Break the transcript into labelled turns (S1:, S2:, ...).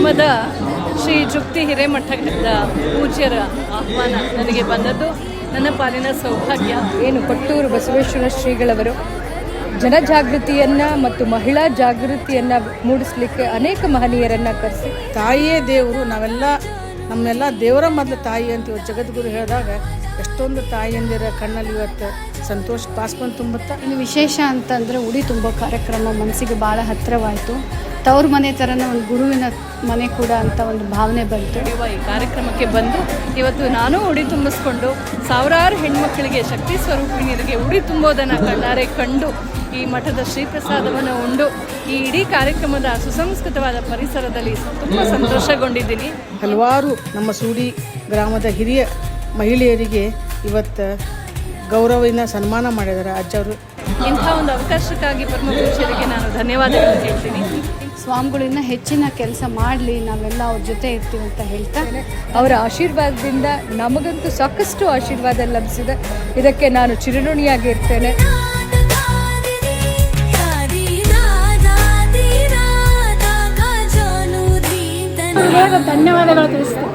S1: ಕಾರ್ಯಕ್ರಮದ ಶ್ರೀ ಜುಕ್ತಿ ಹಿರೇಮಠದ ಪೂಜ್ಯರ ಆಹ್ವಾನ ನನಗೆ ಬಂದದ್ದು ನನ್ನ ಪಾಲಿನ ಸೌಭಾಗ್ಯ.
S2: ಏನು ಕೊಟ್ಟೂರು ಬಸವೇಶ್ವರ ಶ್ರೀಗಳವರು ಜನಜಾಗೃತಿಯನ್ನು ಮತ್ತು ಮಹಿಳಾ ಜಾಗೃತಿಯನ್ನು ಮೂಡಿಸಲಿಕ್ಕೆ ಅನೇಕ ಮಹನೀಯರನ್ನು ಕರೆಸಿ
S3: ತಾಯಿಯೇ ದೇವರು, ನಮ್ಮೆಲ್ಲ ದೇವರ ಮೊದಲು ತಾಯಿ ಅಂತ ಇವತ್ತು ಜಗದ್ಗುರು ಹೇಳಿದಾಗ ಎಷ್ಟೊಂದು ತಾಯಿಯಂದಿರ ಕಣ್ಣಲ್ಲಿ ಇವತ್ತು ಸಂತೋಷ ಪಾಸ್ಕೊಂಡು ತುಂಬುತ್ತಾ.
S4: ಇನ್ನು ವಿಶೇಷ ಅಂತಂದರೆ ಉಡಿ ತುಂಬೋ ಕಾರ್ಯಕ್ರಮ ಮನಸ್ಸಿಗೆ ಭಾಳ ಹತ್ತಿರವಾಯಿತು. ತವ್ರ ಮನೆ ಥರನೇ ಒಂದು ಗುರುವಿನ ಮನೆ ಕೂಡ ಅಂತ ಒಂದು ಭಾವನೆ ಬಂತು.
S1: ಈ ಕಾರ್ಯಕ್ರಮಕ್ಕೆ ಬಂದು ಇವತ್ತು ನಾನು ಉಡಿ ತುಂಬಿಸ್ಕೊಂಡು ಸಾವಿರಾರು ಹೆಣ್ಮಕ್ಕಳಿಗೆ ಶಕ್ತಿ ಸ್ವರೂಪಿಣಿಯರಿಗೆ ಉಡಿ ತುಂಬೋದನ್ನು ಕಣ್ಣಾರೆ ಕಂಡು ಈ ಮಠದ ಶ್ರೀಪ್ರಸಾದವನ್ನು ಉಂಡು ಈ ಇಡೀ ಕಾರ್ಯಕ್ರಮದ ಸುಸಂಸ್ಕೃತವಾದ ಪರಿಸರದಲ್ಲಿ ತುಂಬ ಸಂತೋಷಗೊಂಡಿದ್ದೀನಿ.
S3: ಹಲವಾರು ನಮ್ಮ ಸೂಡಿ ಗ್ರಾಮದ ಹಿರಿಯ ಮಹಿಳೆಯರಿಗೆ ಇವತ್ತು ಗೌರವದಿಂದ ಸನ್ಮಾನ ಮಾಡಿದ್ದಾರೆ ಅಜ್ಜವರು.
S1: ಇಂಥ ಒಂದು ಅವಕಾಶಕ್ಕಾಗಿ ಪರಮ ಪೂಜ್ಯರಿಗೆ ನಾನು ಧನ್ಯವಾದಗಳನ್ನು ಹೇಳ್ತೀನಿ.
S4: ಸ್ವಾಮಿಗಳಿಂದ ಹೆಚ್ಚಿನ ಕೆಲಸ ಮಾಡಲಿ, ನಾವೆಲ್ಲ ಅವ್ರ ಜೊತೆ ಇರ್ತೀವಿ ಅಂತ ಹೇಳ್ತಾ
S2: ಅವರ ಆಶೀರ್ವಾದದಿಂದ ನಮಗಂತೂ ಸಾಕಷ್ಟು ಆಶೀರ್ವಾದ ಲಭಿಸಿದೆ. ಇದಕ್ಕೆ ನಾನು ಚಿರಋಣಿಯಾಗಿರ್ತೇನೆ.
S4: ಧನ್ಯವಾದಗಳು ತಿಳಿಸ್ತೀನಿ.